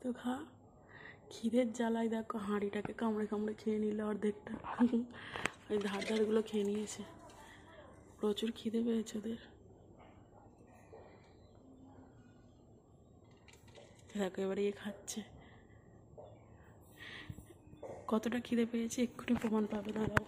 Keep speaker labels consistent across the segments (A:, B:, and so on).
A: তো খা। খিদের জ্বালায় দেখো হাঁড়িটাকে কামড়ে কামড়ে খেয়ে নিল অর্ধেকটা। ওই ধারগুলো খেয়ে নিয়েছে। প্রচুর খিদে পেয়েছে ওদের। দেখো এবারে খাচ্ছে। কতটা খিদে পেয়েছে এক্ষুনি প্রমাণ পাবে। দাঁড়াও।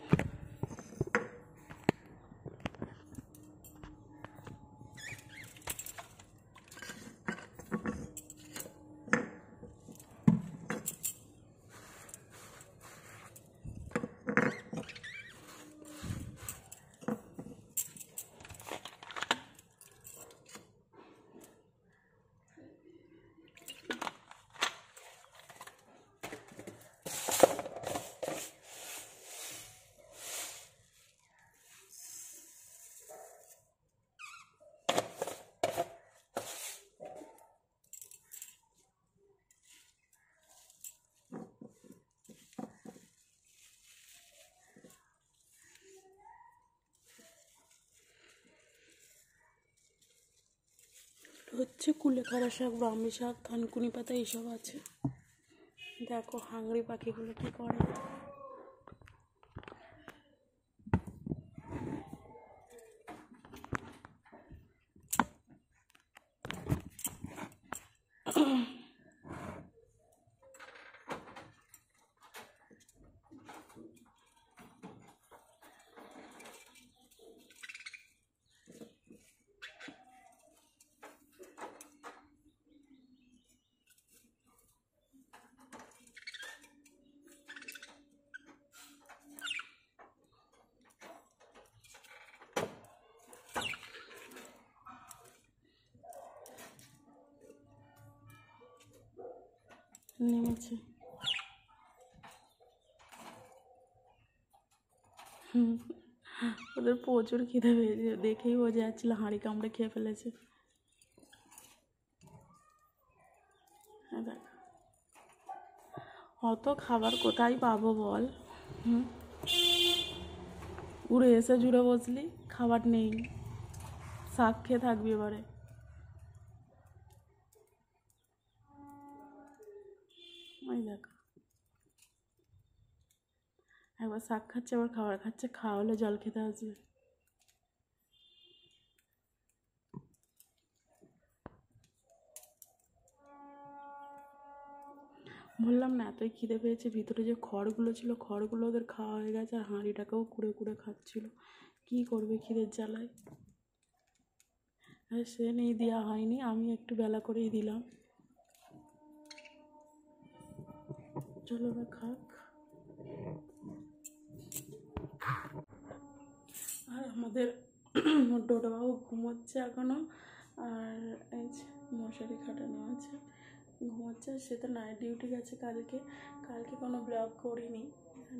A: হচ্ছে কুলেখাড়া শাক, ব্রাহ্মী শাক, থানকুনি পাতা এইসব আছে। দেখো হাংরি পাখিগুলো কি করে। নেমেছে। ওদের প্রচুর খিদে পেয়েছে, দেখেই বোঝা যাচ্ছিল হাঁড়ি কামড়ে খেয়ে ফেলেছে। দেখ অত খাবার কোথায় পাবো বল। উড়ে এসে জুড়ে বসলি, খাবার নেই, শাক খেয়ে থাকবি এবারে। ওই দেখ একবার শাক খাচ্ছে, আবার খাবার খাচ্ছে। খাওয়া হলে জল খেতে আসবে। বললাম না এতই খিদে পেয়েছে। ভিতরে যে খড়গুলো ছিল খড়গুলো ওদের খাওয়া হয়ে গেছে, আর হাঁড়িটাকেও কুড়ে কুড়ে খাচ্ছিল। কি করবে খিদের জ্বালায়। আর সে নেই, দেওয়া হয়নি, আমি একটু বেলা করেই দিলাম। চলো না খাক। আর আমাদের ডোডোবাবু ঘুমোচ্ছে এখনো। আর এই মশারি খাটানো আছে, ঘুমোচ্ছে। সে তো নাইট ডিউটি গেছে কালকে। কালকে কোনো ব্লগ করিনি।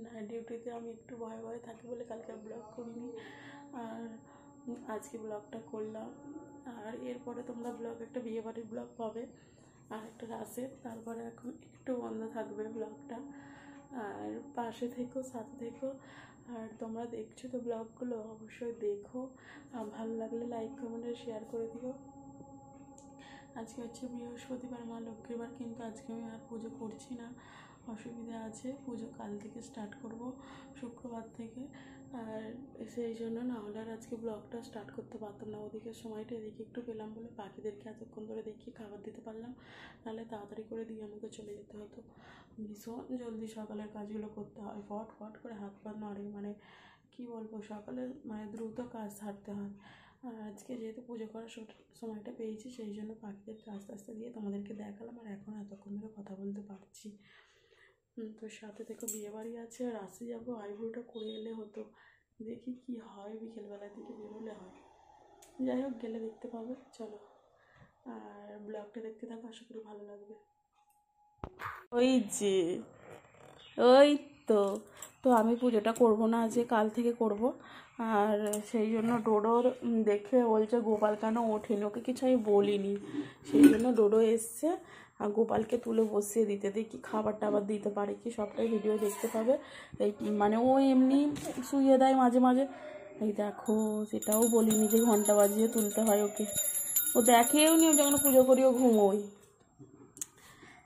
A: নাইট ডিউটিতে আমি একটু ভয়ে ভয়ে থাকি বলে কালকে ব্লগ করিনি। আর আজকে ব্লগটা করলাম। আর এরপরে তোমরা ব্লগ একটা বিয়েবাড়ির ব্লগ পাবে, আর একটা রাসের। তারপরে এখন একটু বন্ধ থাকবে ব্লগটা। আর পাশে থেকো, সাথে থেকো। আর তোমরা দেখছো তো ব্লগগুলো, অবশ্যই দেখো। আর ভালো লাগলে লাইক কমেন্ট আর শেয়ার করে দিও। আজকে হচ্ছে বৃহস্পতিবার, মা লক্ষ্মীবার, কিন্তু আজকে আমি আর পুজো করছি না, অসুবিধা আছে। পুজো কাল থেকে স্টার্ট করব, শুক্রবার থেকে। আর সেই জন্য না হলে আর আজকে ব্লগটা স্টার্ট করতে পারতাম না। ওদিকে সময়টা এদিকে একটু পেলাম বলে পাখিদেরকে এতক্ষণ ধরে দেখিয়ে খাবার দিতে পারলাম, নাহলে তাড়াতাড়ি করে দিয়ে আমাকে চলে যেতে হতো। ভীষণ জলদি সকালের কাজগুলো করতে হয়, ফট ফট করে হাত পা নড়ে, মানে কী বলবো, সকালে মানে দ্রুত কাজ সারতে হয়। আর আজকে যেহেতু পুজো করার সময়টা পেয়েছি, সেই জন্য পাখিদেরকে আস্তে আস্তে দিয়ে তোমাদেরকে দেখালাম। আর এখন এতক্ষণ ধরে কথা বলতে পারছি। তো সাথে থেকে বিয়েবাড়ি আছে, আর আসে যাবো, আইব্রোটা করে এলে হতো। দেখি কি হয়, বিকেলবেলার দিকে বেরোলে হয়। যাই হোক, গেলে দেখতে পাবে। চলো, আর ব্লগটা দেখতে থাকো, আশা করি ভালো লাগবে। ওই যে ওই তো তো আমি পুজোটা করব না, আজকে কাল থেকে করব। আর সেই জন্য ডোডোর দেখে বলছে গোপাল কেন ওঠেনি, ওকে কিছু আমি বলিনি। সেই জন্য ডোডো এসছে আর গোপালকে তুলে বসিয়ে দিতে। দেখি খাবার টাবার দিতে পারে কি, সবটাই ভিডিও দেখতে পাবে। এই মানে ও এমনি শুয়ে দেয় মাঝে মাঝে। এই দেখো, সেটাও বলিনি যে ঘন্টা বাজিয়ে তুলতে হয় ওকে। ও দেখেও নি, যখন পুজো করি ও ঘুমোই।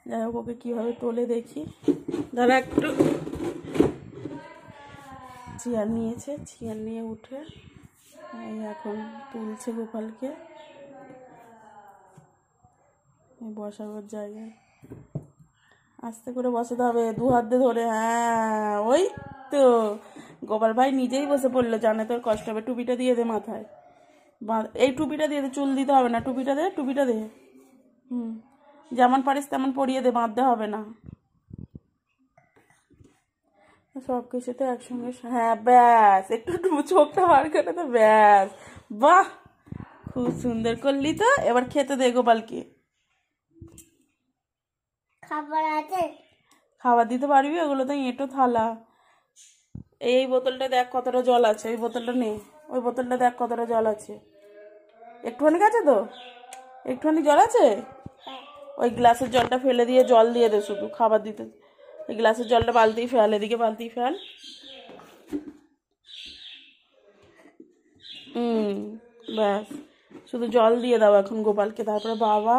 A: যাই হোক, ওকে কীভাবে তোলে দেখি। দাঁড়া একটু। চেয়ার নিয়েছে, চেয়ার নিয়ে উঠে এই এখন তুলছে গোপালকে বসাবার জায়গায়। আস্তে করে বসাতে হবে, দু হাত দিয়ে ধরে। হ্যাঁ, ওই তো গোপাল ভাই নিজেই বসে পড়লো, জানে তোর কষ্ট হবে। টুপিটা দিয়ে দে মাথায়, এই টুপিটা দিয়ে দে, চুল দিতে হবে না। টুপিটা দে, টুপিটা দে। যেমন পারিস তেমন পরিয়ে দে, বাঁধতে হবে না। সব কিছুতে একসঙ্গে। হ্যাঁ ব্যাস, একটু চোখটা বার করে তো ব্যাস। বাহ, খুব সুন্দর করলি তো। এবার খেতে দে গোপালকে।
B: খাবার আছে?
A: খাবার দিতে পারবি? ওগুলো তো এঁটো থালা। এই বোতলটা দেখ কতটা জল আছে, ওই বোতলটা নে। ওই বোতলটা দেখ কতটা জল আছে। একটুখানি আছে তো? একটুখানি জল আছে? ওই গ্লাসের জলটা ফেলে দিয়ে জল দিয়ে দে শুধু, খাবার দিতে। এই গ্লাসের জলটা বালতি ফেল, এদিকে বালতি ফেল। ব্যাস, শুধু জল দিয়ে দাও এখন গোপালকে। তারপরে বাবা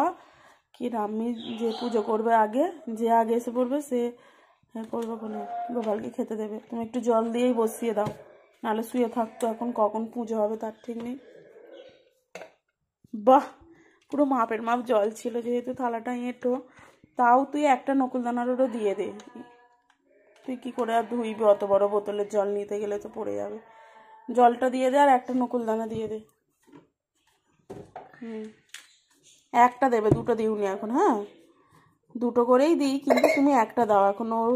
A: কি রাম্মি যে পুজো করবে আগে, যে আগে এসে পড়বে সে করবে কোনো, গোপালকে খেতে দেবে। তুমি একটু জল দিয়েই বসিয়ে দাও, নাহলে শুয়ে থাকতো এখন, কখন পুজো হবে তার ঠিক নেই। বাহ, পুরো মাপের মাপ জল ছিল, যেহেতু থালাটা এঁটো। তাও তুই একটা নকুলদানারও দিয়ে দে। তুই কি করে আর ধুইবি? অত বড় বোতলের জল নিতে গেলে তো পড়ে যাবে। জলটা দিয়ে দে আর একটা নকুলদানা দিয়ে দে। একটা দেবে, দুটো দিওনি এখন। হ্যাঁ, দুটো করেই দিই, কিন্তু তুমি একটা দাও এখন। ওর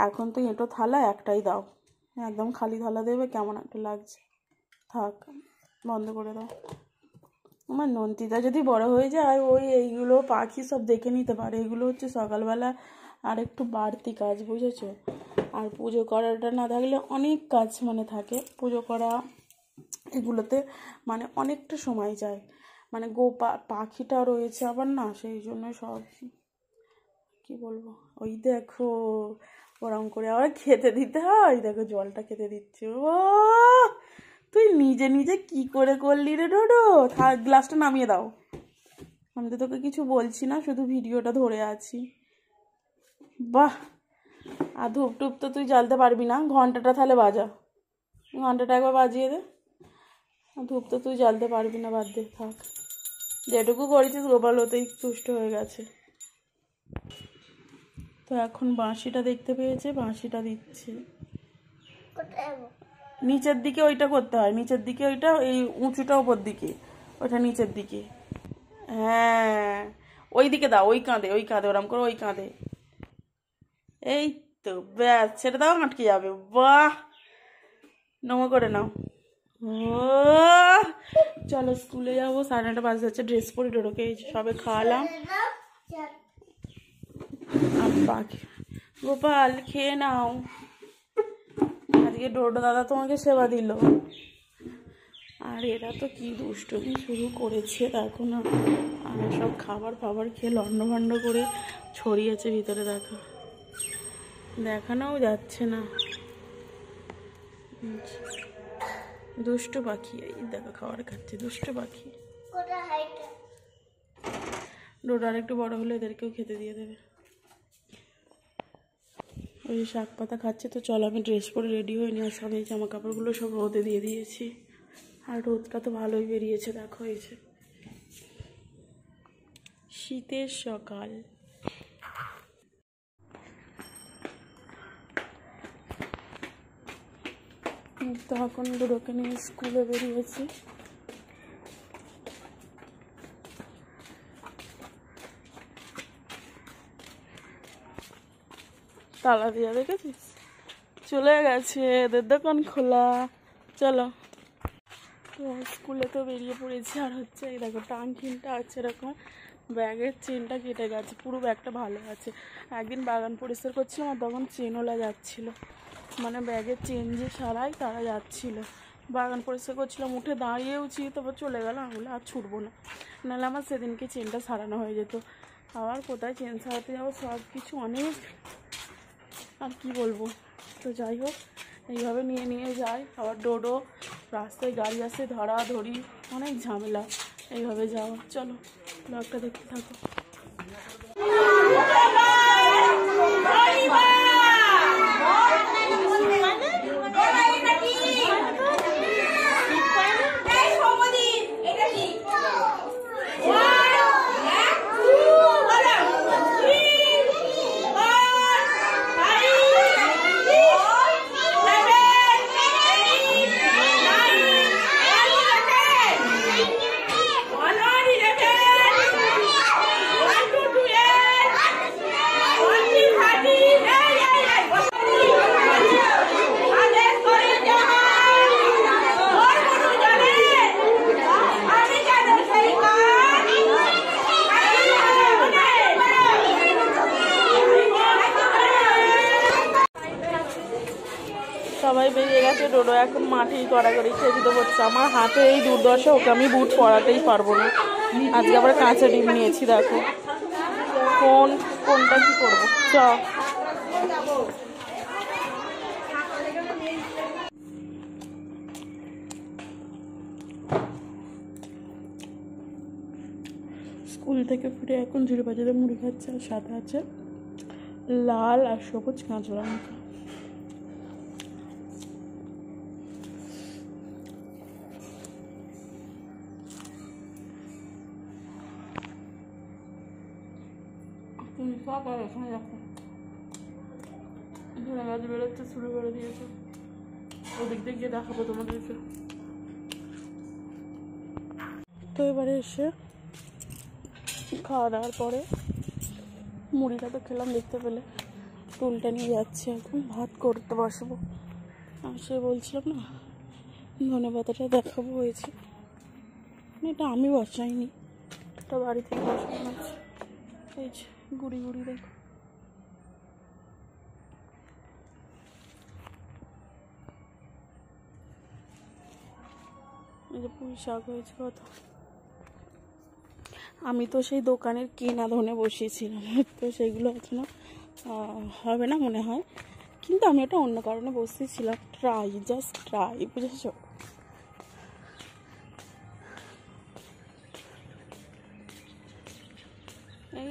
A: এখন তো এঁটো থালা, একটাই দাও। একদম খালি থালা দেবে, কেমন একটা লাগছে। থাক, বন্ধ করে দাও। আমার নন্দিতা যদি বড় হয়ে যায়, ওই এইগুলো পাখি সব দেখে নিতে পারে। এগুলো হচ্ছে সকালবেলা আর একটু বাড়তি কাজ, বুঝেছো? আর পুজো করাটা না থাকলে অনেক কাজ মানে থাকে। পুজো করা এগুলোতে মানে অনেকটা সময় যায়। মানে পাখিটা রয়েছে আবার না, সেই জন্য সব কি বলবো। ওই দেখো ওরম করে আবার খেতে দিতে হয়। দেখো জলটা খেতে দিচ্ছে। ও তুই নিজে নিজে কি করে করলি রে ডোডো? গ্লাসটা নামিয়ে দাও। আমি তো তোকে কিছু বলছি না, শুধু ভিডিওটা ধরে আছি। বাহ, আর ধূপ টুপ তো তুই জ্বালতে পারবি না। ঘন্টাটা তাহলে বাজা, ঘন্টাটা একবার বাজিয়ে দে। ধূপ তো তুই জ্বালতে পারবি না, বাদ দে, থাক। যেটুকু করেছিস গোপাল ওতেই তুষ্ট হয়ে গেছে। তো এখন বাঁশিটা দেখতে পেয়েছে, বাঁশিটা দিচ্ছে। নিচের দিকে ওইটা করতে হয়, নিচের দিকে ওইটা, এই উঁচুটা ওপর দিকে, ওইটা নিচের দিকে। হ্যাঁ, ওই দিকে দাও, ওই কাঁধে, ওই কাঁধে ওরম করে, ওই কাঁধে। এই তো ব্যাস, সেটা দাও, আটকে যাবে। বাহ, নমো করে নাও। ও চলো স্কুলে যাবো, 9:30 বাজে যাচ্ছে। ড্রেস পরে ডোডোকে সবে খাওয়ালাম। আর বাকি গোপাল খেয়ে নাও। আজকে ডোডো দাদা তোমাকে সেবা দিল। আর এরা তো কি দুষ্টুমি শুরু করেছে দেখো না। আর সব খাবার ফাবার খেয়ে লন্ডভন্ড করে ছড়িয়েছে ভিতরে। দেখানোও যাচ্ছে না। দুষ্টু পাখি, এই দেখো খাবার খাচ্ছে, দুষ্টু পাখি। ডোডো আর একটু বড় হলে এদেরকেও খেতে দিয়ে দেবে। ওই শাক পাতা খাচ্ছে। তো চলো আমি ড্রেস পরে রেডি হয়ে নিয়ে আসলাম। এই জামা কাপড়গুলো সব রোদে দিয়ে দিয়েছি। আর রোদটা তো ভালোই বেরিয়েছে, দেখো হয়েছে শীতের সকাল। তো এখন ডোডোকে নিয়ে স্কুলে বেরিয়েছি। তালা দিয়া দেখেছিস, চলে গেছে, এদের দোকান খোলা। চলো, তো স্কুলে তো বেরিয়ে পড়েছি। আর হচ্ছে এই দেখো টাঙ্কিনটা আছে এরকম, ব্যাগের চেনটা কেটে গেছে, পুরো ব্যাগটা ভালো আছে। একদিন বাগান পরিষ্কার করছিলাম, আর তখন চেনওয়ালা যাচ্ছিলো, মানে ব্যাগের চেন যে সারাই তারা যাচ্ছিলো। বাগান পরিষ্কার করছিলাম, উঠে দাঁড়িয়েওছি, তারপর চলে গেল। আমি বলে আর ছুটবো না, নাহলে আমার সেদিনকে চেনটা সারানো হয়ে যেত। আবার কোথায় চেন সারাতে যাবো, সব কিছু অনেক, আর কি বলবো। তো যাই হোক, এইভাবে নিয়ে নিয়ে যাই। আবার ডোডো রাস্তায় গাড়ি আসে, ধরাধরি, অনেক ঝামেলা এইভাবে যাওয়া। চলো ব্লগটা দেখতে থাকো। সবাই বেরিয়ে গেছে, ডোডো এখন মাঠেই কড়াকড়ি খেয়ে দিতে পড়ছে। আমার হাতে এই দুর্দশা, ওকে আমি বুট পরাতেই পারবো না। আজকে আবার কাঁচা ডিম নিয়েছি, দেখো কোনটা কি করবো। চ স্কুল থেকে ফিরে এখন ঝুড়ি বাজারে মুড়ি খাচ্ছে, আর সাথে আছে লাল আর সবুজ কাঁচা লঙ্কা। এখানে দেখো এখানে গাছ বেরোচ্ছে, শুরু করে দিয়েছে। ওদিক দিয়ে গিয়ে দেখাবো তোমাদেরকে। তো এবারে এসে খাওয়া দাওয়ার পরে মুড়িটা তো খেলাম, দেখতে পেলে। টুলটা নিয়ে যাচ্ছি, এখন ভাত করতে বসবো। আমি সে বলছিলাম না ধনে পাতাটা দেখাবো হয়েছে, এটা আমি বসাইনি, এটা বাড়ি থেকে বসানো আছে। এই যে গুড়ি গুড়ি দেখো, এই যে পুঁই শাক হয়েছে কত। আমি তো সেই দোকানের কেনা ধনে বসিয়েছিলাম, তো সেইগুলো এখনো হবে না মনে হয়, কিন্তু আমি এটা অন্য কারণে বসিয়েছিলাম, জাস্ট ট্রাই, বুঝেছ।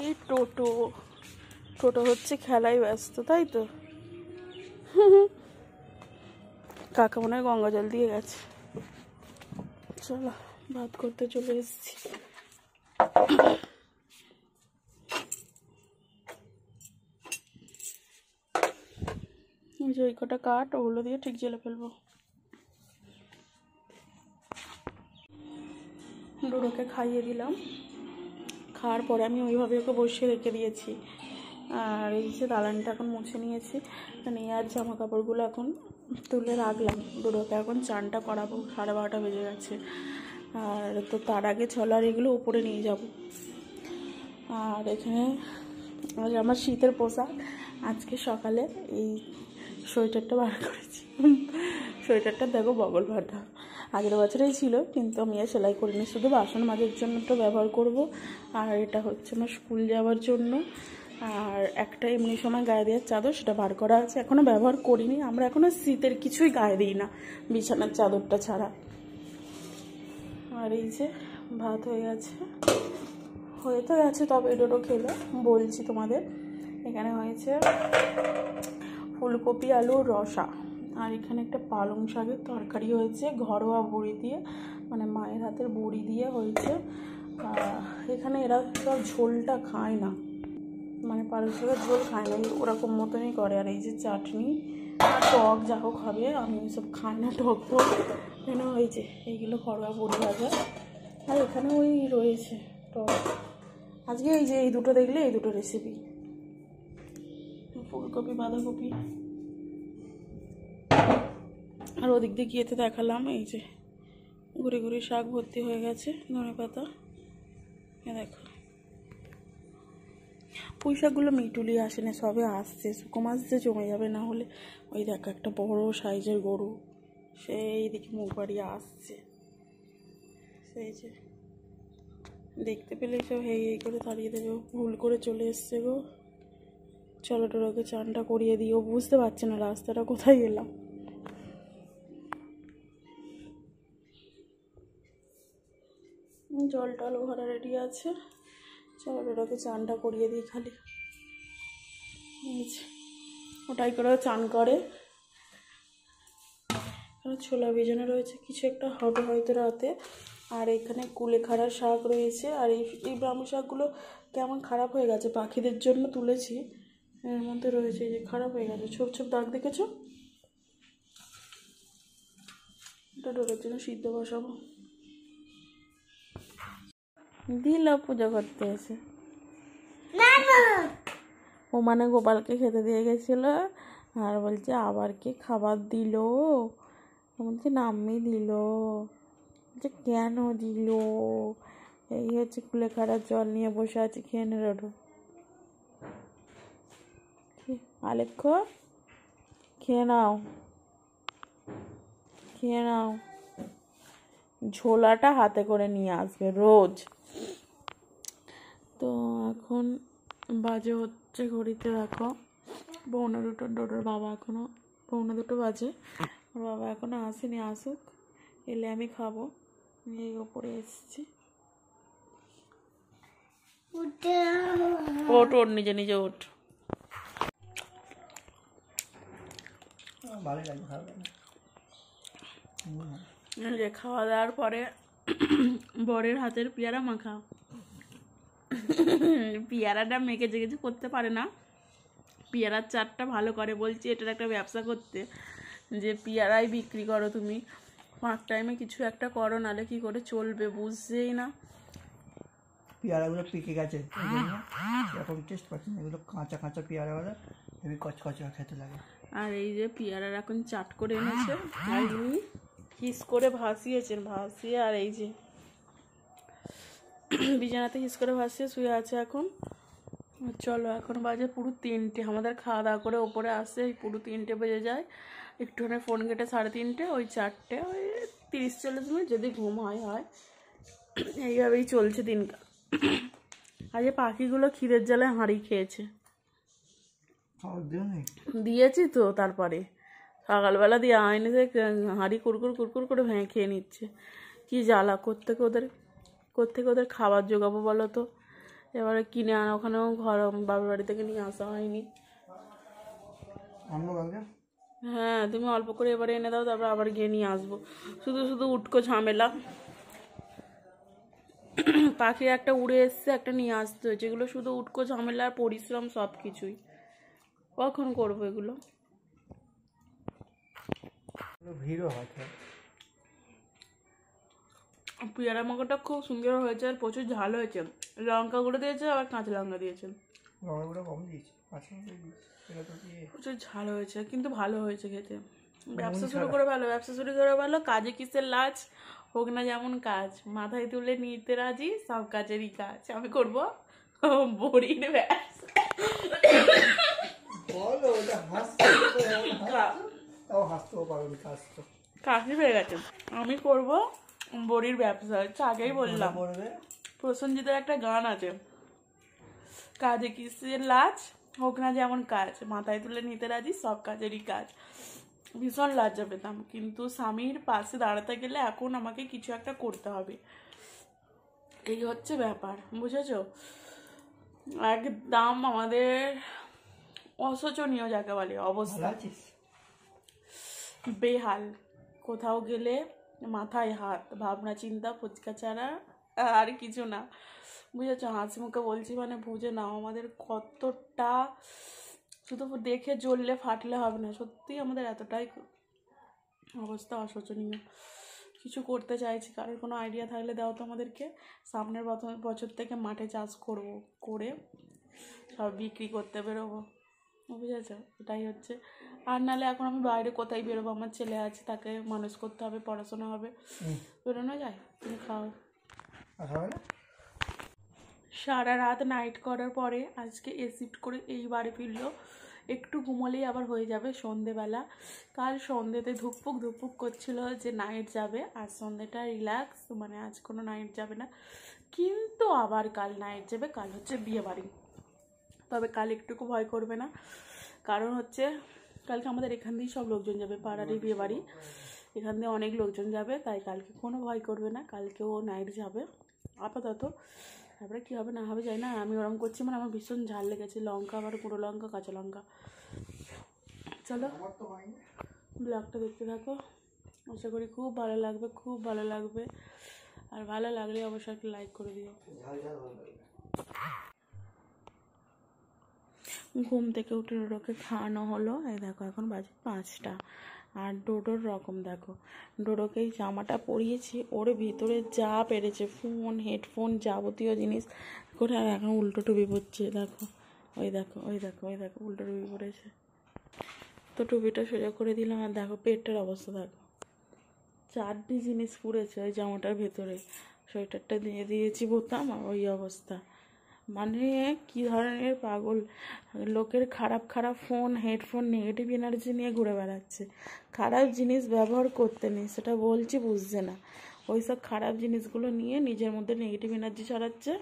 A: এই টোটো হচ্ছে খেলায় ব্যস্ত, তাই তো। কাকা মনে হয় গঙ্গা জল দিয়ে গেছে। চলো ভাত করতে চলে এসেছি। ওই কটা কাঠ, ওগুলো দিয়ে ঠিক জেলে ফেলবো। ডোডোকে খাইয়ে দিলাম, খাওয়ার পরে আমি ওইভাবে ওকে বসিয়ে রেখে দিয়েছি। আর এই যে দালানটা এখন মুছে নিয়েছি, নিয়ে আর জামা কাপড়গুলো এখন তুলে রাখলাম। ডোডোকে এখন চানটা করাবো, 12:30 বেজে গেছে। আর তো তার আগে চলো আর এগুলো উপরে নিয়ে যাব। আর এখানে আমার শীতের পোশাক, আজকে সকালে এই সোয়েটারটা বার করেছি। সোয়েটারটা দেখো বগল ফাটা, আগের বছরেই ছিল, কিন্তু আমি আর সেলাই করিনি, শুধু বাসন মাজার জন্য তো ব্যবহার করব। আর এটা হচ্ছে আমার স্কুল যাওয়ার জন্য। আর একটা এমনি সময় গায়ে দেওয়ার চাদর, সেটা বার করা আছে, এখনও ব্যবহার করিনি। আমরা এখনও শীতের কিছুই গায়ে দিই না, বিছানার চাদরটা ছাড়া। আর এই যে ভাত হয়ে গেছে, হয়ে তো গেছে, তবে ডোডো খেলে বলছি তোমাদের। এখানে হয়েছে ফুলকপি আলুর রসা, আর এখানে একটা পালং শাকের তরকারি হয়েছে ঘরোয়া বড়ি দিয়ে, মানে মায়ের হাতের বড়ি দিয়ে হয়েছে। এখানে এরা সব ঝোলটা খায় না, মানে পালং শাকের ঝোল খায় না, ওরকম মতনই করে। আর এই যে চাটনি, টক যা হোক হবে, আমি সব খাই না টক টক। এখানে ওই যে এইগুলো ঘরোয়া বড়ি ভাজা, আর এখানে ওই রয়েছে টক। আজকে এই যে এই দুটো দেখলে, এই দুটো রেসিপি, ফুলকপি বাঁধাকপি। আর ওদিক দিয়ে গিয়েতে দেখালাম, এই যে ঘুরে ঘুরে শাক ভর্তি হয়ে গেছে, ধনে পাতা। দেখো পুঁই শাকগুলো মিটুলি আসে না, সবে আসছে, শুকো মাছ যে জমে যাবে না হলে। ওই দেখো একটা বড় সাইজের গরু সেই দিকে মুখ বাড়িয়ে আসছে, সেই যে দেখতে পেলে সব হেই হেই করে তাড়িয়ে দেবে। ভুল করে চলে এসছে গো। চলো টোটোকে চানটা করিয়ে দিই, ও বুঝতে পারছে না রাস্তাটা কোথায় গেলাম। জল টল ভরা রেডি আছে, চলো টোটোকে চানটা করিয়ে দিই খালি। ওটাই করে চান করে। ছোলা ভেজানো রয়েছে, কিছু একটা হবে হয়তো রাতে। আর এখানে কুলেখাড়া শাক রয়েছে, আর এই ব্রাহ্ম শাকগুলো কেমন খারাপ হয়ে গেছে, পাখিদের জন্য তুলেছি, এর মধ্যে রয়েছে এই যে খারাপ হয়ে গেছে, ছোপ ছোপ দাগ দেখেছো। এটা ডোরের জন্য সিদ্ধ বসাবো। দিল পূজা করতে এসে, ও মানে গোপালকে খেতে দিয়ে গেছিল, আর বলছে আবার কি খাবার দিল, বলছে নাম্মি দিল, বলছে কেন দিল। এই হচ্ছে কুলেখাড়ার জল নিয়ে বসে আছে, খেয়ে নে রোডো। আলেখ্য খেয়ে নাও। খেয়ে নাও। ঝোলাটা হাতে করে নিয়ে আসবে রোজ। তো এখন বাজে হচ্ছে ঘড়িতে দেখো 1:45। ডোডোর বাবা এখনো 1:45 বাজে, ওর বাবা এখনো আসেনি, আসুক, এলে আমি খাবো। এই ওপরে এসেছি। ওঠ ওঠ, নিজে নিজে ওঠ। খাওয়া দাওয়ার পরে বরের হাতের পেয়ারা মাখা। পেয়ারাটা মেখে যে কিছু করতে পারে না, পেয়ারার চাটটা ভালো করে। বলছি এটার একটা ব্যবসা করতে, যে পেয়ারাই বিক্রি করো তুমি, পার্ট টাইমে কিছু একটা করো, নাহলে কি করে চলবে বুঝছেই না।
B: পেয়ারাগুলো পেকে গেছে, এরকম টেস্ট পাচ্ছি না। এগুলো কাঁচা কাঁচা পেয়ারাগুলো হেবি কচকচে খেতে লাগে।
A: আর এই যে পেয়ারার এখন চাট করে এনেছে, আর ইনি হিস করে ভাসিয়েছেন, ভাসিয়ে আর এই যে বিছানাতে হিস করে ভাসিয়ে শুয়ে আছে এখন। চলো এখন বাজে পুরো 3টে, আমাদের খাওয়া দাওয়া করে ওপরে আসে পুরো 3টে বেজে যায়। একটুখানি ফোন কেটে 3:30, ওই 4টে, ওই 30-40 মিনিট যদি ঘুম হয়। এইভাবেই চলছে দিনকাল। আর যে পাখিগুলো খিদের জ্বালায় হাঁড়ি খেয়েছে, দিয়েছি তো, তারপরে সকালবেলা দিয়ে আইনে যে হাঁড়ি কুরকুর কুরকুর করে ভেঙে খেয়ে নিচ্ছে। কি জ্বালা, কোত্থেকে ওদের খাবার জোগাবো বলো তো। এবারে কিনে আনা, ওখানেও ঘর বাবার বাড়ি থেকে নিয়ে আসা হয়নি। হ্যাঁ তুমি অল্প করে এবারে এনে দাও, তারপর আবার গিয়ে নিয়ে আসবো। শুধু শুধু উটকো ঝামেলা। পাখি একটা উড়ে এসছে, একটা নিয়ে আসতে হয়েছে, এগুলো শুধু উটকো ঝামেলা আর পরিশ্রম সব কিছুই। কখন করবো এগুলো?
B: ভিড়ও হয়।
A: পেয়ারা মাখাটা খুব সুন্দর হয়েছে, আর প্রচুর ঝাল হয়েছে। লঙ্কাগুলো দিয়েছে, আবার কাঁচা লঙ্কা দিয়েছেন, প্রচুর ঝাল হয়েছে, কিন্তু ভালো হয়েছে খেতে। ব্যবসা শুরু করে ভালো। কাজে কিসের লাজ, হোক না যেমন কাজ, মাথায় তুলে নিতে রাজি, সব কাজেরই কাজ আমি করবো। বড়ির ব্যবসা। কাশি পেয়ে গেছে। আমি করবো বড়ির ব্যবসা, হচ্ছে আগেই বললাম। প্রসেনজিতের একটা গান আছে, কাজে কিসের লাজ, হোক না যেমন কাজ, মাথায় তুলে নিতে রাজি, সব কাজেরই কাজ। ভীষণ লজ্জা পেতাম, কিন্তু স্বামীর পাশে দাঁড়াতে গেলে এখন আমাকে কিছু একটা করতে হবে, এই হচ্ছে ব্যাপার, বুঝেছো? একদম আমাদের অশোচনীয় যাকে বলে অবস্থা, বেহাল। কোথাও গেলে মাথায় হাত, ভাবনা চিন্তা ফুচকা ছাড়া আর কিছু না, বুঝেছো? হাসি মুখে বলছি মানে বুঝে নাও আমাদের কতটা, শুধু দেখে জ্বললে ফাটলে হবে না, সত্যি আমাদের এতটাই অবস্থা অশোচনীয়। কিছু করতে চাইছি, কারোর কোনো আইডিয়া থাকলে দাও তো আমাদেরকে। সামনের বছর থেকে মাঠে চাষ করব, করে সব বিক্রি করতে বেরোবো, বুঝেছো? এটাই হচ্ছে। আর নাহলে এখন আমি বাইরে কোথায় বেরোবো, আমার ছেলে আছে, তাকে মানুষ করতে হবে, পড়াশোনা হবে, বেরোনো যায়? তুমি খাও। সারা রাত নাইট করার পরে আজকে শিফট করে এই বাড়ি ফিরলো, একটু ঘুমোলেই আবার হয়ে যাবে সন্ধেবেলা। কাল সন্ধেতে ধুকপুক করছিল যে নাইট যাবে, আর সন্ধেটা রিল্যাক্স, মানে আজ কোনো নাইট যাবে না, কিন্তু আবার কাল নাইট যাবে। কাল হচ্ছে বিয়ে বাড়ি, তবে কাল একটুকু ভয় করবে না, কারণ হচ্ছে কালকে আমাদের এখান দিয়েই সব লোকজন যাবে, পাড়ারই বিয়ে বাড়ি, এখান দিয়ে অনেক লোকজন যাবে, তাই কালকে কোনো ভয় করবে না, কালকেও নাইট যাবে আপাতত। তারপরে কী হবে না হবে জানি না। আমি ওরম করছি মানে আমার ভীষণ ঝাল লেগেছে, লঙ্কা, আবার গুঁড়ো লঙ্কা, কাঁচা লঙ্কা। চলো ব্লগটা দেখতে থাকো, আশা করি খুব ভালো লাগবে, খুব ভালো লাগবে। আর ভালো লাগলে অবশ্যই একটা লাইক করে দিও। ঘুম থেকে উঠে ডোডোকে খাওয়ানো হলো, এই দেখো এখন বাজে 5টা। আর ডোডোর রকম দেখো, ডোডোকে এই জামাটা পরিয়েছি, ওর ভিতরে যা পেরেছে, ফোন, হেডফোন, যাবতীয় জিনিস করে, আর এখন উল্টো টুপি পরছে, দেখো ওই দেখো উল্টো টুপি পরেছে। তো টুপিটা সোজা করে দিলাম, আর দেখো পেটটার অবস্থা দেখো, 4টি জিনিস পুড়েছে ওই জামাটার ভেতরে। সোয়েটারটা দিয়ে দিয়েছি বোতাম, আর ওই অবস্থা। মানে কি ধরনের পাগল, লোকের খারাপ খারাপ ফোন, হেডফোন, নেগেটিভ এনার্জি নিয়ে ঘুরে বেড়াচ্ছে। খারাপ জিনিস ব্যবহার করতে নেই, সেটা বলছি, বুঝছে না। ওই সব খারাপ জিনিসগুলো নিয়ে নিজের মধ্যে নেগেটিভ এনার্জি ছড়াচ্ছে,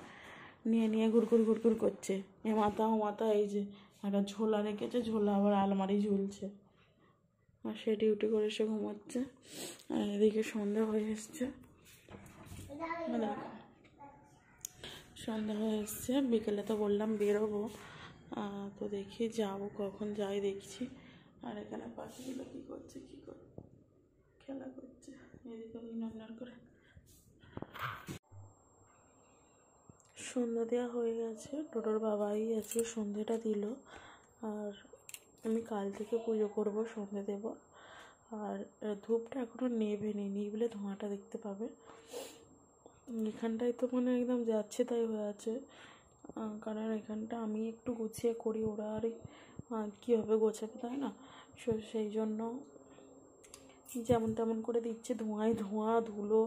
A: নিয়ে নিয়ে ঘুরঘুর ঘুরঘুর করছে। এ মাথা ও মাথা, এই যে একটা ঝোলা রেখেছে, ঝোলা আবার আলমারি ঝুলছে, আর সে ডিউটি করে সে ঘুমাচ্ছে। আর এদিকে সন্ধ্যা হয়ে এসছে, দেখো সন্ধ্যা হয়ে এসছে। বিকেলে তো বললাম বেরোবো, তো দেখি যাবো, কখন যাই দেখছি। আর এখানে পাখিগুলো কী করছে, খেলা করছে এদিকে নড়নড় করে। সন্ধ্যা দেওয়া হয়ে গেছে, টোটোর বাবাই আছে সন্ধ্যেটা দিল। আর আমি কাল থেকে পুজো করব, সন্ধ্যে দেব। আর ধূপটা এখনও নেভেনি, নিভলে ধোঁয়াটা দেখতে পাবে। এখানটায় তো মানে একদম যাচ্ছে তাই হয়ে আছে, কারণ এখানটা আমি একটু গুছিয়ে করি, ওরা আর কীভাবে গোছাবে, তাই না? সেই জন্য যেমন তেমন করে দিচ্ছে, ধোঁয়ায় ধোঁয়া ধুলো।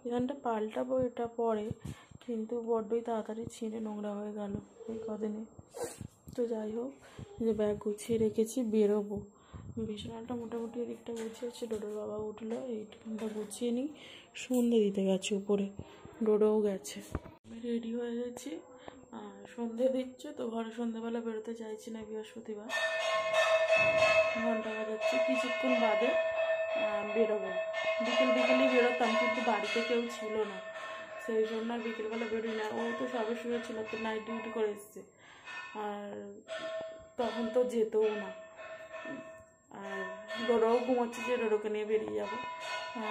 A: এখানটা পাল্টাবো এটা পরে, কিন্তু বড্ডই তাড়াতাড়ি ছিঁড়ে নোংরা হয়ে গেল এই কদিনে। তো যাই হোক, যে ব্যাগ গুছিয়ে রেখেছি, বেরোবো। বিছানাটা মোটামুটি এদিকটা গুছিয়েছে, ডোডোর বাবা উঠলো, এইখানটা গুছিয়ে নিই। সন্ধে দিতে গেছে উপরে, ডোডোও গেছে। আমি রেডি হয়ে গেছি, আর সন্ধে দিচ্ছে তো ঘরে সন্ধেবেলা বেরোতে চাইছি না, বৃহস্পতিবার। ঘন্টা বাজাচ্ছে, কিছুক্ষণ বাদে বেরোবো। বিকেলেই বেরোতাম, কিন্তু বাড়িতে কেউ ছিল না, সেই জন্য আর বিকেলবেলা বেরোই না। ও তো সবে শুয়েছিল, তো নাইট ডিউটি করে এসছে, আর তখন তো যেতও না। আর ডোডোও ঘুমাচ্ছে, যে ডোডোকে নিয়ে বেরিয়ে যাবো,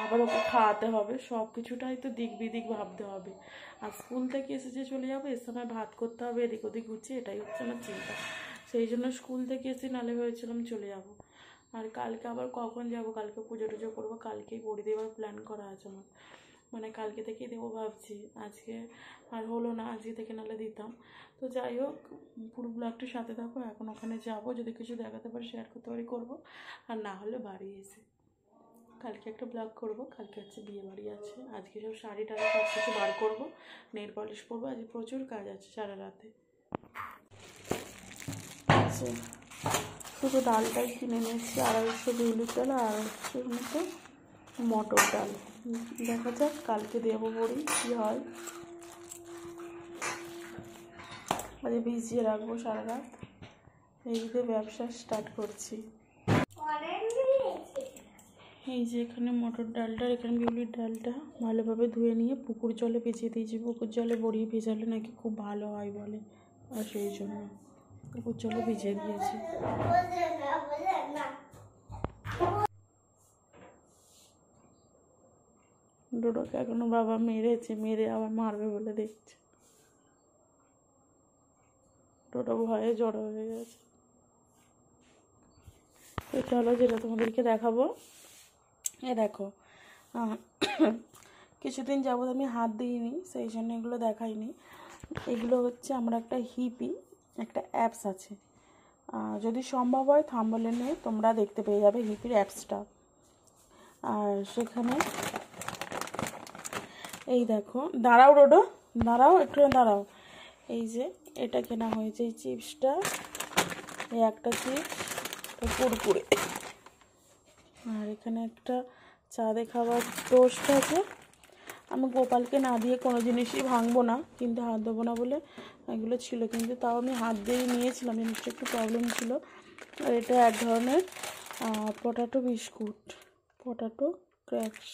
A: আবার ওকে খাওয়াতে হবে, সব কিছুটাই তো দিক বিদিক ভাবতে হবে। আর স্কুল থেকে এসে যে চলে যাবো, এর সময় ভাত করতে হবে, এদিক ওদিক গুছিয়ে, এটাই হচ্ছে আমার চিন্তা। সেই জন্য স্কুল থেকে এসে নালে ভেবেছিলাম চলে যাব। আর কালকে আবার কখন যাব, কালকে পুজো টুজো করবো, কালকেই বড়ি দেওয়ার প্ল্যান করা আছে আমার, মানে কালকে থেকেই দেবো ভাবছি। আজকে আর হলো না, আজকে থেকে নালে দিতাম। তো যাই হোক, পুরো ব্লগটির সাথে থাকো। এখন ওখানে যাবো, যদি কিছু দেখাতে পারি শেয়ার করতে পারি করবো, আর না হলে বাড়ি এসে কালকে একটা ব্লগ করব। কালকে হচ্ছে বিয়ে বাড়ি আছে, আজকে সব শাড়ি টাড়ি সব কিছু বার করবো, নেল পলিশ করবো, আজকে প্রচুর কাজ আছে সারা রাতে। শুধু ডালটাই কিনে নিয়েছি, 250 বিউলির ডাল আর 250 মতো মটর ডাল। দেখা যাক কালকে দেবো বড়ি কী হয়। আজকে ভিজিয়ে রাখবো সারা রাত, এই যে ব্যবসা স্টার্ট করছি। এই যে এখানে মটর ডালটা, এখানে বিউলির ডালটা ভালোভাবে ধুয়ে নিয়ে পুকুর জলে ভিজিয়ে দিয়েছি। পুকুর জলে বড়ি ভেজালে নাকি খুব ভালো হয় বলে, আর সেই জন্য পুকুর জলে ভিজিয়ে দিয়েছি। ডোডোকে এখনো বাবা মেরেছে, মেরে আবার মারবে বলে দেখছে। ডোডো ভয়ে জড়ো হয়ে গেছে। তো চলো, যেটা তোমাদেরকে দেখাবো, এ দেখো, কিছুদিন যাবত আমি হাত দিইনি, সেই জন্য এগুলো দেখাইনি। এগুলো হচ্ছে আমরা একটা হিপি, একটা অ্যাপস আছে, যদি সম্ভব হয় থাম্বনেলে তোমরা দেখতে পেয়ে যাবে হিপির অ্যাপসটা। আর সেখানে এই দেখো, দাঁড়াও ডোডো, দাঁড়াও একটু, দাঁড়াও। এই যে এটা কেনা হয়েছে, এই চিপসটা, এই একটা চিপস কুরকুরে, আর এখানে একটা চাঁদে খাবার টোস্ট আছে। আমি গোপালকে না দিয়ে কোনো জিনিসই ভাঙবো না, কিন্তু হাত দেবো না বলে এগুলো ছিল, কিন্তু তাও আমি হাত দিয়ে নিয়েছিলাম, জিনিসটা একটু প্রবলেম ছিল। আর এটা এক ধরনের পটাটো বিস্কুট, পটাটো ক্র্যাক্স।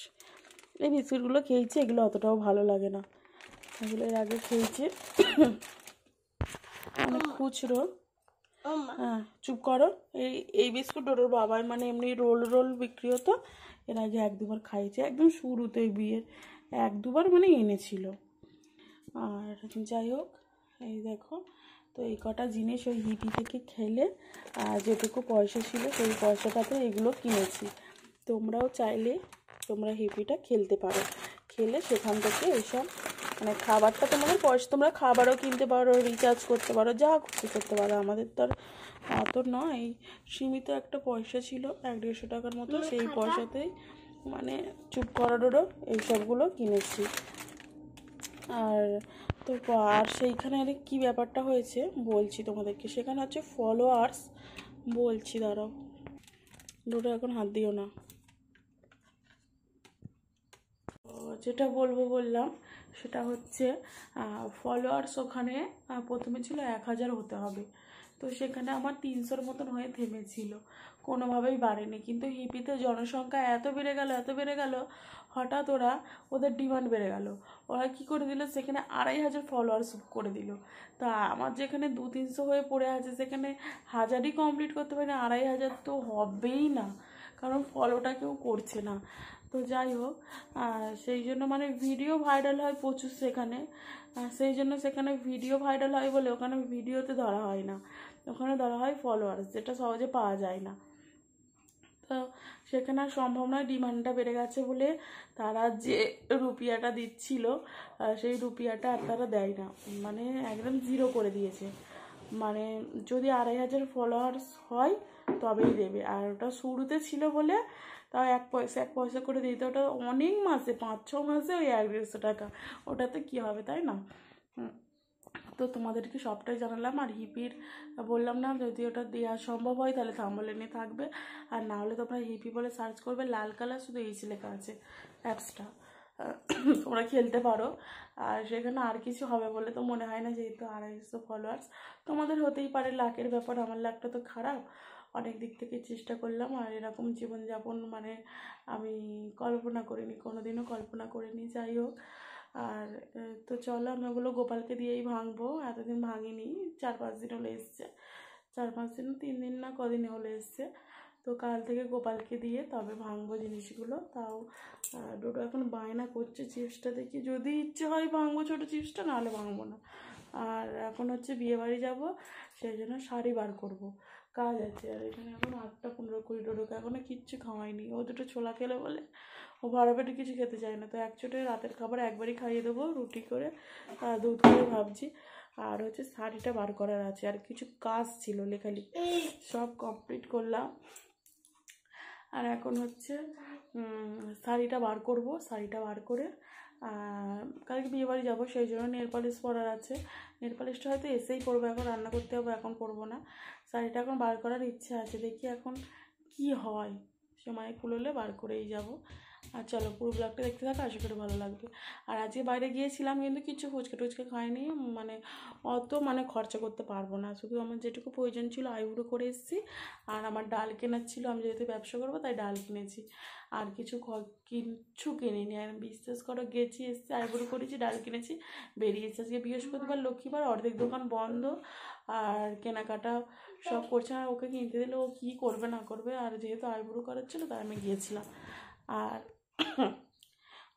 A: এই বিস্কুটগুলো খেয়েছি, এগুলো অতটাও ভালো লাগে না, এগুলো এর আগে খেয়েছি। অনেক খুচরো, হ্যাঁ চুপ করো। এই বিস্কুট ওর বাবার মানে এমনি রোল বিক্রি হতো, এর আগে 1-2 বার খাইছে, একদম শুরুতেই বিয়ের 1-2 বার মানে এনেছিল। আর যাই হোক, এই দেখো, তো এই কটা জিনিস ওই হিপি থেকে খেলে যেটুকু পয়সা ছিল সেই পয়সাটাতে এগুলো কিনেছি। তোমরাও চাইলে তোমরা হিপিটা খেলতে পারো, খেলে সেখান থেকে এইসব মানে খাবারটা তোমাদের পয়সা, তোমরা খাবারও কিনতে পারো, রিচার্জ করতে পারো, যা খুশি করতে পারো। আমাদের তো আর অত নয়, সীমিত একটা পয়সা ছিল 100-150 টাকার মতো, সেই পয়সাতেই মানে চুপ করা ডোডো এইসবগুলো কিনেছি। আর তো তো আর সেইখানে কি ব্যাপারটা হয়েছে বলছি তোমাদেরকে। সেখানে হচ্ছে ফলোয়ার্স, বলছি দাঁড়াও, দুটো এখন হাত দিও না। যেটা বললাম সেটা হচ্ছে ফলোয়ার্স ওখানে প্রথমে ছিল 1000 হতে হবে, তো সেখানে আমার 300-র মতন হয়ে থেমেছিল, কোনোভাবেই বাড়েনি। কিন্তু হিপিতে জনসংখ্যা এত বেড়ে গেল, হঠাৎ ওদের ডিমান্ড বেড়ে গেল। ওরা কি করে দিল, সেখানে 2500 ফলোয়ার্স করে দিল। তা আমার যেখানে 200-300 হয়ে পড়ে আছে, সেখানে 1000ই কমপ্লিট করতে পারি না, 2500 তো হবেই না, কারণ ফলোটা কেউ করছে না। তো যাই হোক, সেই জন্য মানে ভিডিও ভাইরাল হয় প্রচুর সেখানে, সেই জন্য সেখানে ভিডিও ভাইরাল হয় বলে ওখানে ভিডিওতে ধরা হয় না, ওখানে ধরা হয় ফলোয়ার্স, যেটা সহজে পাওয়া যায় না। তো সেখানে আর সম্ভব নয়, ডিমান্ডটা বেড়ে গেছে বলে তারা যে রুপিয়াটা দিচ্ছিল সেই রুপিয়াটা আর তারা দেয় না, মানে একদম 0 করে দিয়েছে। মানে যদি 2500 ফলোয়ার্স হয় তবেই দেবে, আর ওটা শুরুতে ছিল বলে তাও 1 পয়সা করে দিতে, ওটা অনেক মাসে 5-6 মাসে ওই 150 টাকা, ওটাতে কি হবে তাই না। তো তোমাদেরকে সবটাই জানালাম। আর হিপির বললাম না, যদি ওটা দেওয়া সম্ভব হয় তাহলে থাম্বনেলে থাকবে, আর না হলে তোমরা হিপি বলে সার্চ করবে, লাল কালার শুধু এইচ লেখা আছে অ্যাপসটা, তোমরা খেলতে পারো। আর সেখানে আর কিছু হবে বলে তো মনে হয় না, যেহেতু 250 ফলোয়ার্স। তোমাদের হতেই পারে, লাকের ব্যাপার, আমার লাকটা তো খারাপ, অনেক দিক থেকে চেষ্টা করলাম, আর এরকম জীবনযাপন মানে আমি কল্পনা করিনি, কোনোদিনও কল্পনা করিনি। যাই হোক, আর তো চলো আমি ওগুলো গোপালকে দিয়েই ভাঙবো, এতদিন ভাঙিনি, 4-5 দিন হলে এসছে, 4-5 দিন 3 দিন না কদিনে হলে এসছে। তো কাল থেকে গোপালকে দিয়ে তবে ভাঙবো জিনিসগুলো। তাও ডোডো এখন বায়না করছে চিপসটা দেখি, যদি ইচ্ছে হয় ভাঙবো ছোটো চিপসটা, নাহলে ভাঙবো না। আর এখন হচ্ছে বিয়েবাড়ি যাব, সেই জন্য শাড়ি বার করবো, কাজ আছে। আর এখানে এখন 8:15 ডোডোকে এখনও কিচ্ছু খাওয়াইনি, ও দুটো ছোলা খেলে বলে ও ভাড়া পেটে কিছু খেতে চায় না, তো একচোটে রাতের খাবার একবারই খাইয়ে দেবো, রুটি করে দুধ করে ভাবছি। আর হচ্ছে শাড়িটা বার করার আছে, আর কিছু কাজ ছিল লেখালেখি, সব কমপ্লিট করলাম। আর এখন হচ্ছে শাড়িটা বার করব, শাড়িটা বার করে কালকে বিয়েবাড়ি যাবো, সেই জন্য নেল পালিশ পরার আছে। নেল পালিশটা হয়তো এসেই পরবো, এখন রান্না করতে হবে, এখন পরবো না। শাড়িটা এখন বার করার ইচ্ছে আছে, দেখি এখন কি হয়, সময় কুলোলে বার করেই যাব। আর চলো পুরো ব্লগটা দেখতে থাকো, আশা করি ভালো লাগবে। আর আজকে বাইরে গিয়েছিলাম কিন্তু কিছু ফুচকা টুচকা খাইনি, মানে অত মানে খরচা করতে পারবো না, শুধু আমার যেটুকু প্রয়োজন ছিল আইবুড়ো করে এসেছি। আর আমার ডাল কেনার ছিল, আমি যেহেতু ব্যবসা করবো তাই ডাল কিনেছি, আর কিচ্ছু কিনিনি। আর বিশ্বাস করো, গেছি এসেছি আইবুড়ো করেছি, ডাল কিনেছি, বেরিয়েছি। আজকে বৃহস্পতিবার লক্ষ্মীবার, অর্ধেক দোকান বন্ধ, আর কেনাকাটা সব করছে। আর ওকে কিনতে দিলে ও কী করবে না করবে, আর যেহেতু আইবুড়ো করার ছিল তাই আমি গিয়েছিলাম। আর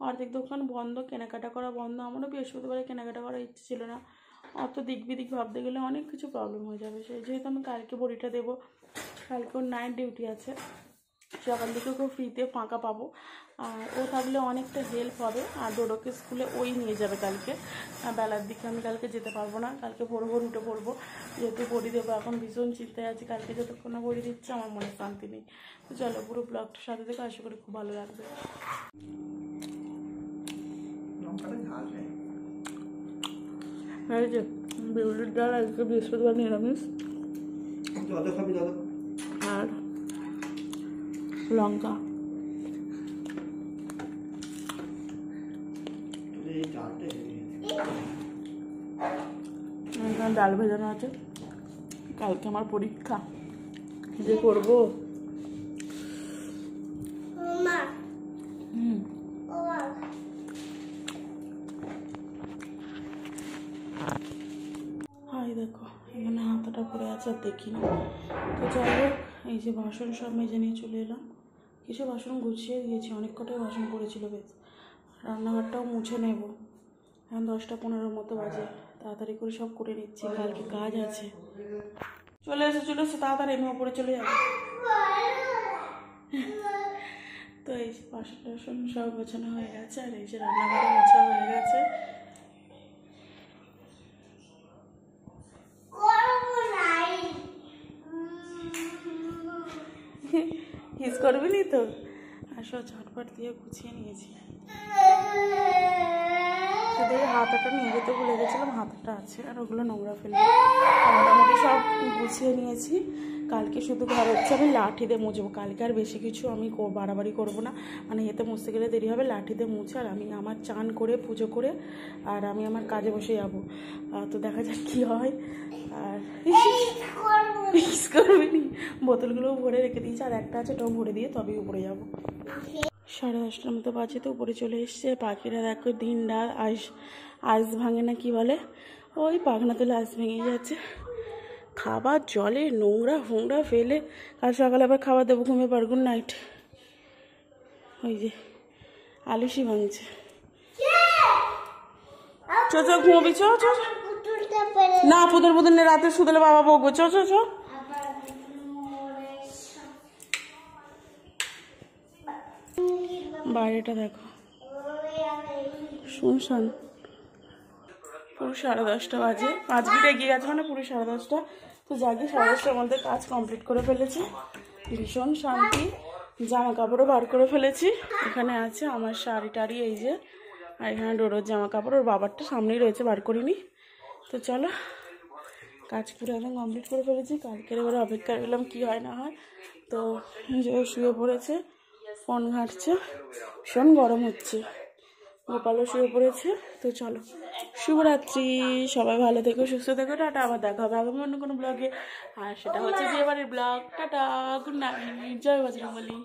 A: অর্ধেক দোকান বন্ধ, কেনাকাটা করা বন্ধ। আমারও বৃহস্পতিবারে কেনাকাটা করার ইচ্ছে ছিল না, অত দিক বিদিক ভাবতে গেলে অনেক কিছু প্রবলেম হয়ে যাবে। সেই যেহেতু আমি কালকে বড়িটা দেবো, কালকে ওর নাইট ডিউটি আছে, সকাল দিকে ওকে ফ্রিতে ফাঁকা পাবো, আর ও থাকলে অনেকটা হেল্প হবে। আর ডোডোকে স্কুলে ওই নিয়ে যাবে কালকে বেলার দিকে, আমি কালকে যেতে পারবো না, কালকে ভোর উঠে পড়বো, যেহেতু বড়ি দেবো। এখন ভীষণ চিন্তায় আছি, কালকে যতক্ষণ না বড়ি দিচ্ছে আমার মনে শান্তি নেই। তো চলো পুরো ব্লগটার সাথে থেকে, আশা করি খুব ভালো লাগবে। এই যে বিউলির ডাল, আজকে বৃহস্পতিবার নিরামিষ, আর লঙ্কা, এখানে ডাল ভেজানো আছে। কালকে আমার পরীক্ষা, যে করবো। হাই দেখো, এখানে হাতাটা পড়ে আছে, আর দেখি না। তো যাই হোক, এই যে বাসন সব মেজে নিয়ে চলে এলাম, কিছু বাসন গুছিয়ে দিয়েছি, অনেক কটাই বাসন পড়েছিল বেশ। রান্নাঘরটাও মুছে নেব, এখন 10:15 মতো বাজে, তাড়াতাড়ি করে সব করে নিচ্ছি, কালকে কাজ আছে। চলে এসে তাড়াতাড়ি এমনি ওপরে চলে যাবে। তো এই যে বাসন টাসন সব গোছানো হয়ে গেছে, আর এই যে রান্নাঘরে মোছা হয়ে গেছে। হিস করবি নি তো, আসো ঝটপট দিয়ে গুছিয়ে নিয়েছি। শুধু এই হাতাটা নিয়ে যেতে ভুলে গেছিলাম, হাতাটা আছে, আর ওগুলো নোংরা ফেলে মোটামুটি সব গুছিয়ে নিয়েছি। কালকে শুধু ঘর হচ্ছে আমি লাঠি দিয়ে মুছবো, কালকে আর বেশি কিছু আমি বাড়াবাড়ি করবো না, মানে এতে মুছতে গেলে দেরি হবে। লাঠি দিয়ে মুছে আর আমি আমার চান করে পুজো করে আর আমি আমার কাজে বসে যাবো। তো দেখা যাক কী হয়। আর মিক্স করবি নি, বোতলগুলো ভরে রেখে দিয়েছি, আর একটা আছে ওটাও ভরে দিয়ে তবেই উপরে যাবো। 10:30টার মতো বাজে, তো উপরে চলে এসছে। পাখিরা দেখো দিন রাত আইস ভাঙে না কি বলে, ওই পাখনা তুলে আইস ভেঙে যাচ্ছে। খাবার জলে নোংরা ফোংরা ফেলে কাল সকালে আবার খাবার দেবো, ঘুমিয়ে পার। Good night. ওই যে আলুসি ভাঙছে, চো চো ঘুমবি, চো চো না, পুতুল পুতুল নিয়ে রাতে শুধলে বাবা বকবো, চো চো চো। বাইরেটা দেখো শুনশান, পুরো 10:30 বাজে, 5 মিনিট এগিয়ে গেছে, মানে পুরো 10:30। তো জাগি 10:30টার মধ্যে কাজ কমপ্লিট করে ফেলেছি, ভীষণ শান্তি। জামা কাপড়ও বার করে ফেলেছি, এখানে আছে আমার শাড়ি টাড়ি, এই যে, আর এখানে ডোরোর জামা কাপড়, ওর বাবারটা সামনেই রয়েছে, বার করিনি। তো চলো, কাজ পুরো একদম কমপ্লিট করে ফেলেছি। কালকের এবারে অপেক্ষা করলাম কী হয় না হয়। তো যে শুয়ে পড়েছে, ফোন ঘাঁটছে, ভীষণ গরম হচ্ছে। গোপালও শুয়ে পড়েছে। তো চলো, শুভরাত্রি, সবাই ভালো থেকো, সুস্থ থেকো, টাটা। আবার দেখা হবে আগামী অন্য কোনো ব্লগে, আর সেটা হচ্ছে যে এবারের ব্লগ। টাটা, গুড নাইট, জয় বজরংবলী।